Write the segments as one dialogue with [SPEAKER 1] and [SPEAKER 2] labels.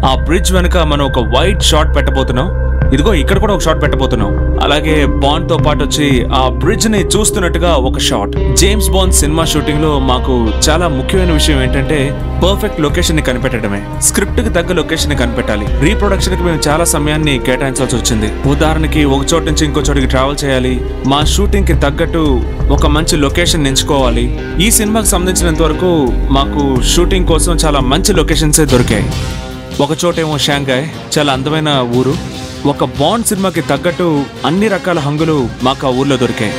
[SPEAKER 1] ఆ బ్రిడ్జ్ వెనుక మనం ఒక వైట్ షాట్ పెట్టబోతున్నాం. ఇదిగో ఇక్కడ కూడా ఒక షాట్ పెట్టబోతున్నాం. అలాగే బాండ్ తో పాటు వచ్చి ఆ బ్రిడ్జ్ ని చూస్తున్నట్టుగా ఒక shot. James bond cinema shooting లో మాకు చాలా ముఖ్యమైన విషయం ఏంటంటే పర్ఫెక్ట్ లొకేషన్ ని కనిపెట్టడమే. స్క్రిప్ట్ కి తగ్గ లొకేషన్ ని కనిపెట్టాలి. రీప్రొడక్షన్ కి మేము చాలా సమయాన్ని కేటాయించాల్సి వచ్చింది. ఉదాహరణకి ఒక చోటు నుంచి ఇంకో చోటికి ట్రావెల్ చేయాలి. మా షూటింగ్ కి తగ్గట్టు ఒక మంచి లొకేషన్ ఎంచుకోవాలి. ఈ సినిమాకి సంబంధించినంత వరకు మాకు షూటింగ్ కోసం చాలా మంచి లొకేషన్సే దొరికాయి. ఒక చోటేమో షాంఘాయ్, చాలా అందమైన ఊరు. ఒక బాండ్ సినిమాకి తగ్గట్టు అన్ని రకాల హంగులు మాకు ఆ ఊర్లో దొరికాయి.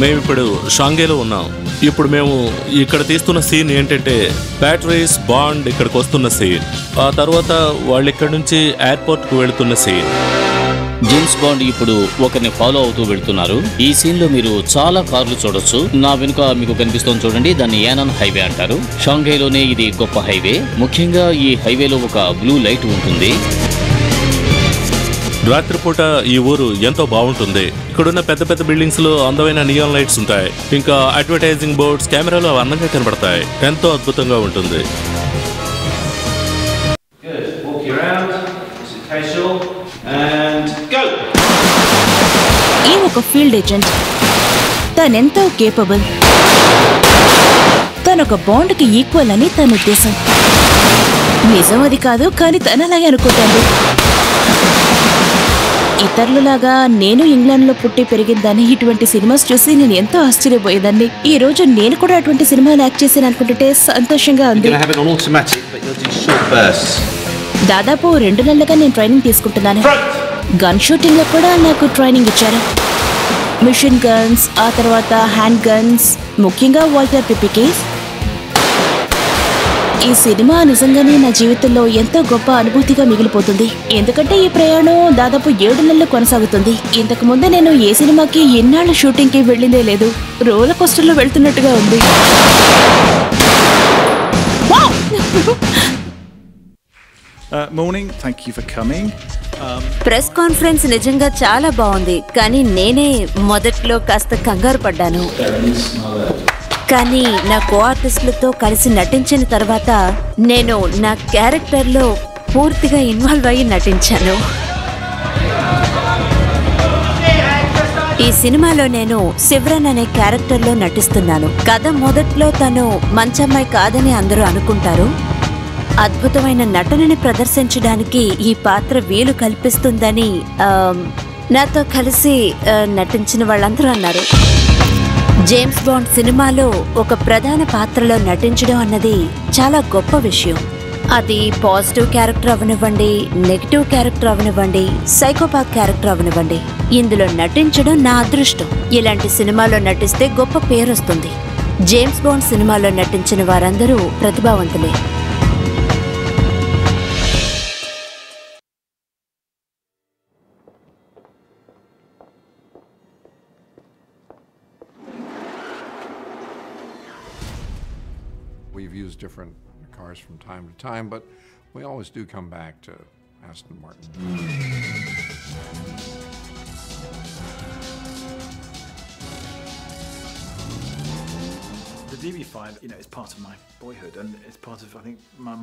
[SPEAKER 2] మేమిప్పుడు షాంఘైలో ఉన్నాం. ఇప్పుడు మేము ఇక్కడ తీస్తున్న సీన్ ఏంటంటే ప్యాట్రిస్ బాండ్ ఇక్కడికి వస్తున్న సీన్, ఆ తర్వాత వాళ్ళు ఇక్కడ నుంచి ఎయిర్పోర్ట్కు వెళుతున్న సీన్.
[SPEAKER 3] జేమ్స్ బాండ్ ఇప్పుడు ఒకరిని ఫాలో అవుతూ వెళ్తున్నారు. ఈ సీన్ లో మీరు చాలా కార్లు చూడొచ్చు. నా వెనుక మీకు కనిపిస్తోంది చూడండి, దాన్ని యానన్ హైవే అంటారు. షాంఘైలోనే ఇది గొప్ప హైవే. ముఖ్యంగా ఈ హైవేలో ఒక బ్లూ లైట్ ఉంటుంది.
[SPEAKER 2] రాత్రిపూట ఈ ఊరు ఎంతో బాగుంటుంది. ఇక్కడున్న పెద్ద పెద్ద బిల్డింగ్స్ లో అందమైన నియాన్ లైట్స్ ఉంటాయి. ఇంకా అడ్వర్టైజింగ్ బోర్డ్స్ కెమెరాలో అందంగా కనబడతాయి. ఎంతో అద్భుతంగా ఉంటుంది.
[SPEAKER 4] ఈ ఒక ఫీల్డ్ ఏజెంట్, తనెంతో కేపబుల్, తనొక బాండ్కి ఈక్వల్ అని తన ఉద్దేశం. నిజం అది కాదు, కానీ తనలాగే అనుకుంటాడు. ఇతరులలాగా నేను ఇంగ్లాండ్లో పుట్టి పెరిగిందని ఇటువంటి సినిమాస్ చూసి నేను ఎంతో ఆశ్చర్యపోయేదాన్ని. ఈ రోజు నేను కూడా అటువంటి సినిమాలు యాక్ట్ చేశాను అనుకుంటుంటే సంతోషంగా ఉంది. దాదాపు 2 నెలలుగా నేను ట్రైనింగ్ తీసుకుంటున్నాను. గన్ షూటింగ్ లో కూడా నాకు ట్రైనింగ్ ఇచ్చారు. మిషన్ గన్స్, ఆ తర్వాత హ్యాండ్ గన్స్, ముఖ్యంగా వాల్టర్ పిపికేస్. ఈ సినిమా నిజంగానే నా జీవితంలో ఎంతో గొప్ప అనుభూతిగా మిగిలిపోతుంది. ఎందుకంటే ఈ ప్రయాణం దాదాపు 7 నెలలు కొనసాగుతుంది. ఇంతకు ముందు నేను ఏ సినిమాకి ఎన్నాళ్ళు షూటింగ్ కి వెళ్ళిందే లేదు. రోలర్ కోస్టర్ లో వెళ్తున్నట్టుగా ఉంది.
[SPEAKER 5] Morning, thank you for coming.
[SPEAKER 6] Press conference నిజంగా చాలా బాగుంది, కానీ నేనే మొదట్లో కాస్త కంగారు పడ్డాను. కానీ నా కో ఆర్టిస్టులతో కలిసి నటించిన తర్వాత నేను నా క్యారెక్టర్లో పూర్తిగా ఇన్వాల్వ్ అయ్యి నటించాను. ఈ సినిమాలో నేను శివరన్ అనే క్యారెక్టర్లో నటిస్తున్నాను. కథ మొదట్లో తను మంచమ్మాయి కాదని అందరూ అనుకుంటారు. అద్భుతమైన నటనని ప్రదర్శించడానికి ఈ పాత్ర వీలు కల్పిస్తుందని నాతో కలిసి నటించిన వాళ్ళందరూ అన్నారు. జేమ్స్ బాండ్ సినిమాలో ఒక ప్రధాన పాత్రలో నటించడం అన్నది చాలా గొప్ప విషయం. అది పాజిటివ్ క్యారెక్టర్ అవనివ్వండి, నెగిటివ్ క్యారెక్టర్ అవనివ్వండి, సైకోపాత్ క్యారెక్టర్ అవనివ్వండి, ఇందులో నటించడం నా అదృష్టం. ఇలాంటి సినిమాలో నటిస్తే గొప్ప పేరు వస్తుంది. జేమ్స్ బాండ్ సినిమాలో నటించిన వారందరూ ప్రతిభావంతులే.
[SPEAKER 7] We've used different cars from time to time, but we always do come back to Aston Martin.
[SPEAKER 5] The DB5, is part of my boyhood, and it's part of, I think,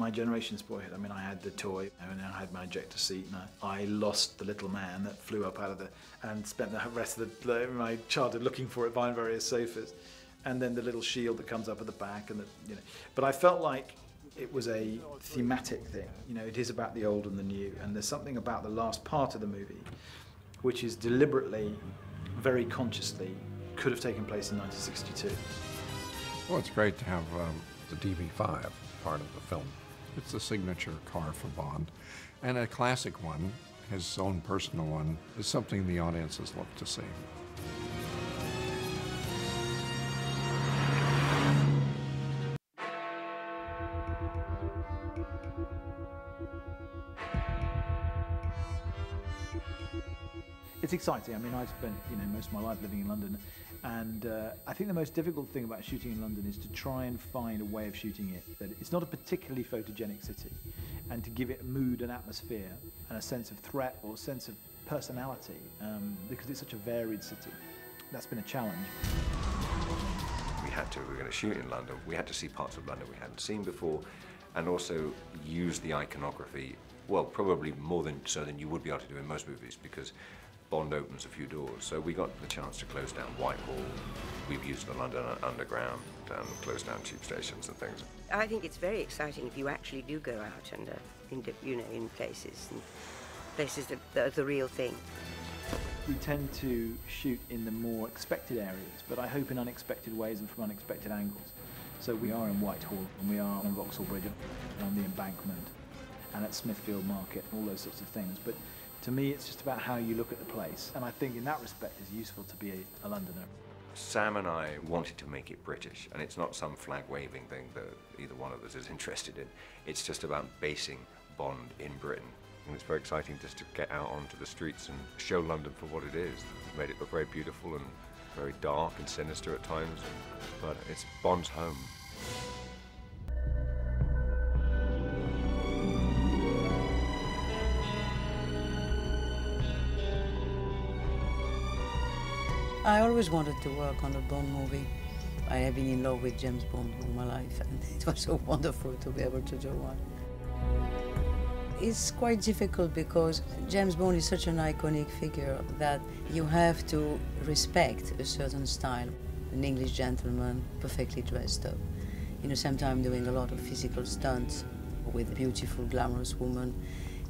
[SPEAKER 5] my generation's boyhood. I mean, I had the toy, and I had my ejector seat, and I lost the little man that flew up out of and spent the rest of my childhood looking for it, buying various sofas. And then the little shield that comes up at the back, and but I felt like it was a thematic thing. It is about the old and the new, and there's something about the last part of the movie which is deliberately, very consciously, could have taken place in 1962.
[SPEAKER 7] Well, it's great to have the DB5 part of the film. It's the signature car for Bond, and a classic one, his own personal one, is something the audiences look to see.
[SPEAKER 5] It's exciting. I mean, I've spent most of my life living in London, and I think the most difficult thing about shooting in London is to try and find a way of shooting it that it's not a particularly photogenic city, and to give it a mood and atmosphere and a sense of threat or a sense of personality, because it's such a varied city. That's been a challenge.
[SPEAKER 8] We had if we were going to shoot in London, we had to see parts of London we hadn't seen before, and also use the iconography, well, probably more than you would be able to do in most movies, because Bond opens a few doors. So we got the chance to close down Whitehall. We've used the London Underground and closed down tube stations and things.
[SPEAKER 9] I think it's very exciting if you actually do go out and, in places that are the real thing.
[SPEAKER 5] We tend to shoot in the more expected areas, but I hope in unexpected ways and from unexpected angles. So we are in Whitehall, and we are on Vauxhall Bridge, and on the Embankment, and at Smithfield Market, all those sorts of things. But to me, it's just about how you look at the place, and I think in that respect it's useful to be a Londoner.
[SPEAKER 8] Sam and I wanted to make it British, and it's not some flag-waving thing that either one of us is interested in. It's just about basing Bond in Britain. And it's very exciting just to get out onto the streets and show London for what it is. We've made it look very beautiful and very dark and sinister at times, but it's Bond's home.
[SPEAKER 10] I always wanted to work on a Bond movie. I have been in love with James Bond all my life, and it was so wonderful to be able to do one. It's quite difficult because James Bond is such an iconic figure that you have to respect a certain style. An English gentleman, perfectly dressed up. In the same time doing a lot of physical stunts with beautiful, glamorous women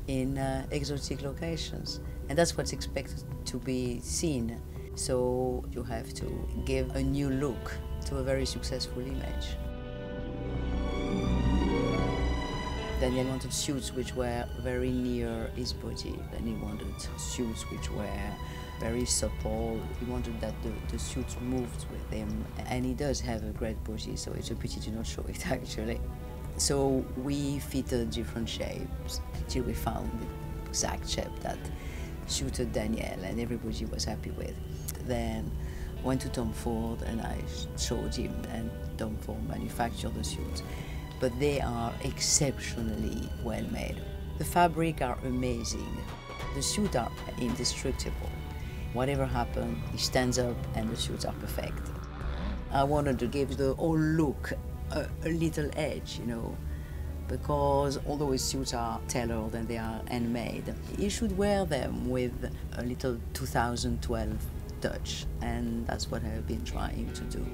[SPEAKER 10] in exotic locations. And that's what's expected to be seen. So you have to give a new look to a very successful image. Daniel wanted suits which were very near his body. Then he wanted suits which were very supple. He wanted that the suits moved with him. And he does have a great body, so it's a pity to not show it actually. So we fitted different shapes till we found the exact shape that suited Daniel and everybody was happy with. Then went to Tom Ford and I showed him, and Tom Ford manufactured the suits. But they are exceptionally well made. The fabric are amazing. The suits are indestructible. Whatever happened, he stands up and the suits are perfect. I wanted to give the whole look a little edge, you know, because although his suits are tailored and they are handmade, he should wear them with a little 2012 touch, and that's what I've been trying to do.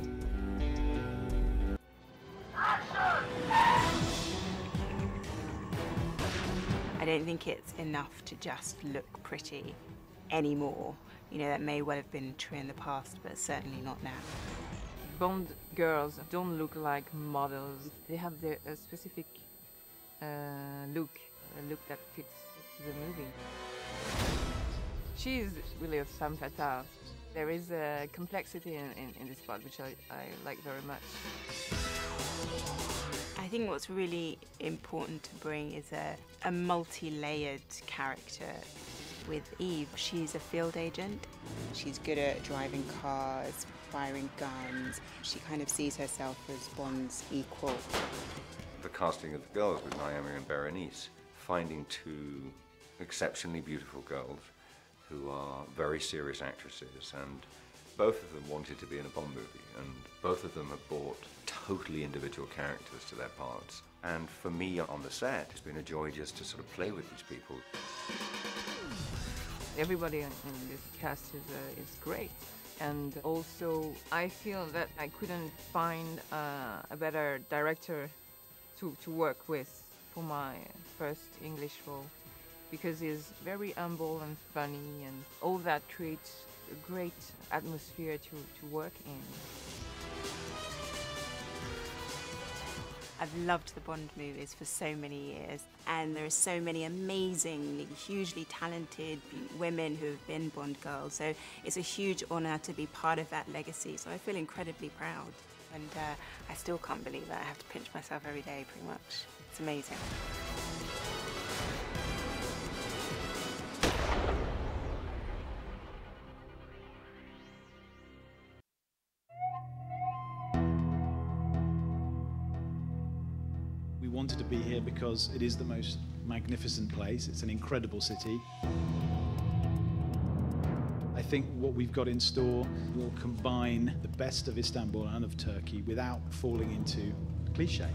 [SPEAKER 11] I don't think it's enough to just look pretty anymore. You know, that may well have been true in the past, but certainly not now.
[SPEAKER 12] Bond girls don't look like models. They have their specific look, a look that fits the movie. She is really a femme fatale. There is a complexity in this part, which I like very much.
[SPEAKER 11] I think what's really important to bring is a multi-layered character with Eve. She's a field agent. She's good at driving cars, firing guns. She kind of sees herself as Bond's equal.
[SPEAKER 8] The casting of the girls with Naomi and Berenice, finding two exceptionally beautiful girls who are very serious actresses, and both of them wanted to be in a Bond movie, and both of them have brought totally individual characters to their parts. And for me on the set, it's been a joy just to sort of play with these people.
[SPEAKER 12] Everybody in this cast is great. And also, I feel that I couldn't find a better director to work with for my first English role, because he's very humble and funny, and all that creates a great atmosphere to work in.
[SPEAKER 11] I've loved the Bond movies for so many years, and there are so many amazing, hugely talented women who have been Bond girls, so it's a huge honour to be part of that legacy, so I feel incredibly proud. And I still can't believe that I have to pinch myself every day, pretty much. It's amazing.
[SPEAKER 5] We wanted to be here because it is the most magnificent place. It's an incredible city. I think what we've got in store will combine the best of Istanbul and of Turkey without falling into cliche.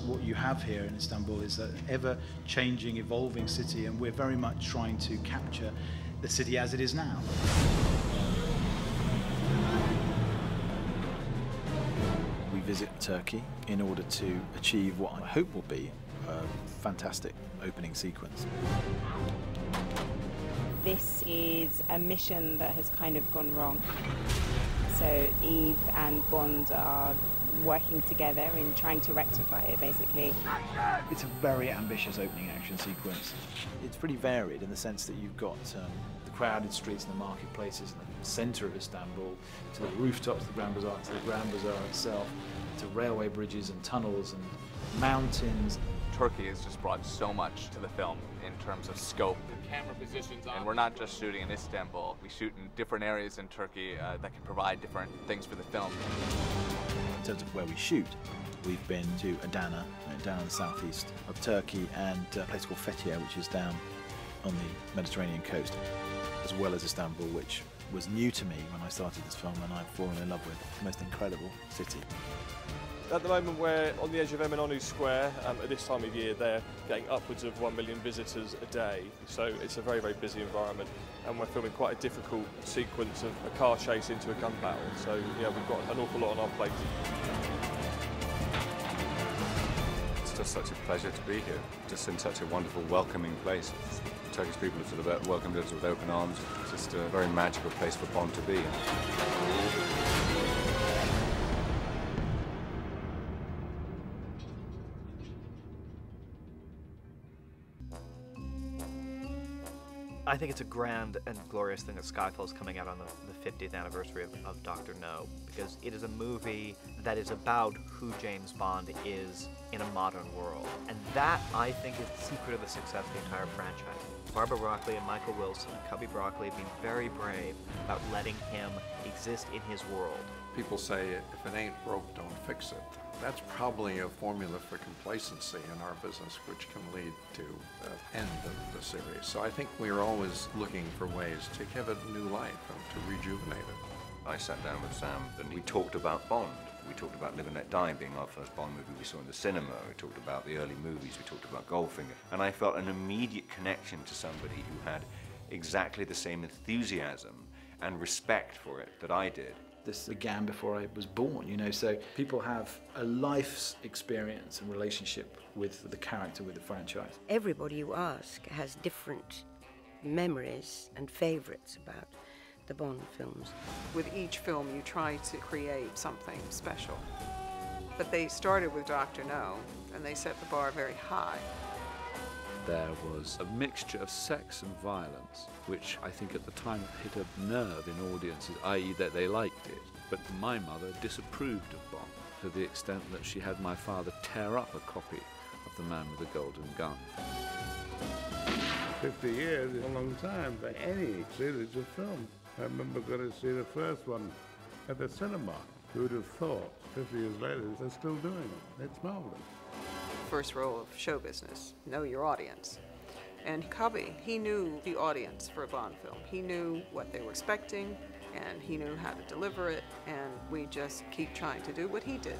[SPEAKER 5] What you have here in Istanbul is an ever-changing, evolving city, and we're very much trying to capture the city as it is now. We visit Turkey in order to achieve what I hope will be a fantastic opening sequence.
[SPEAKER 11] This is a mission that has kind of gone wrong. So Eve and Bond are working together in trying to rectify it, basically.
[SPEAKER 5] It's a very ambitious opening action sequence. It's pretty varied in the sense that you've got the crowded streets and the marketplaces in the centre of Istanbul, to the rooftops of the Grand Bazaar, to the Grand Bazaar itself, to railway bridges and tunnels and mountains.
[SPEAKER 13] Turkey has just brought so much to the film in terms of scope.
[SPEAKER 14] The camera positions on.
[SPEAKER 13] And we're not just shooting in Istanbul. We shoot in different areas in Turkey that can provide different things for the film.
[SPEAKER 5] In terms of where we shoot, we've been to Adana, down in the southeast of Turkey, and a place called Fethiye, which is down on the Mediterranean coast, as well as Istanbul, which was new to me when I started this film, and I've fallen in love with. It's the most incredible city.
[SPEAKER 15] At the moment we're on the edge of Eminonu Square. At this time of year they're getting upwards of 1 million visitors a day, so it's a very, very busy environment, and we're filming quite a difficult sequence of a car chase into a gun battle, so yeah, we've got an awful lot on our plate.
[SPEAKER 8] It's just such a pleasure to be here, just in such a wonderful, welcoming place. Turkish people have sort of welcomed us with open arms. It's just a very magical place for Bond to be.
[SPEAKER 16] I think it's a grand and glorious thing that Skyfall is coming out on the 50th anniversary of Dr. No, because it is a movie that is about who James Bond is in a modern world. And that, I think, is the secret of the success of the entire franchise. Barbara Broccoli and Michael Wilson and Cubby Broccoli have been very brave about letting him exist in his world.
[SPEAKER 7] People say, if it ain't broke, don't fix it. That's probably a formula for complacency in our business, which can lead to the end of the series. So I think we're always looking for ways to give it new life and to rejuvenate it.
[SPEAKER 8] I sat down with Sam and we talked about Bond. We talked about Live and Let Die being our first Bond movie we saw in the cinema. We talked about the early movies. We talked about Goldfinger. And I felt an immediate connection to somebody who had exactly the same enthusiasm and respect for it that I did.
[SPEAKER 5] This began before I was born, you know, so people have a life's experience and relationship with the character, with the franchise.
[SPEAKER 9] Everybody you ask has different memories and favourites about the Bond films.
[SPEAKER 17] With each film you try to create something special. But they started with Dr. No, and they set the bar very high.
[SPEAKER 18] There was a mixture of sex and violence, which I think at the time hit a nerve in audiences, i.e. that they liked it. But my mother disapproved of Bond to the extent that she had my father tear up a copy of The Man with the Golden Gun.
[SPEAKER 19] 50 years is a long time for any series of film. I remember going to see the first one at the cinema. Who would have thought 50 years later they're still doing it? It's marvelous.
[SPEAKER 17] First rule of show business, know your audience. And Cubby, he knew the audience for a Bond film. He knew what they were expecting, and he knew how to deliver it, and we just keep trying to do what he did.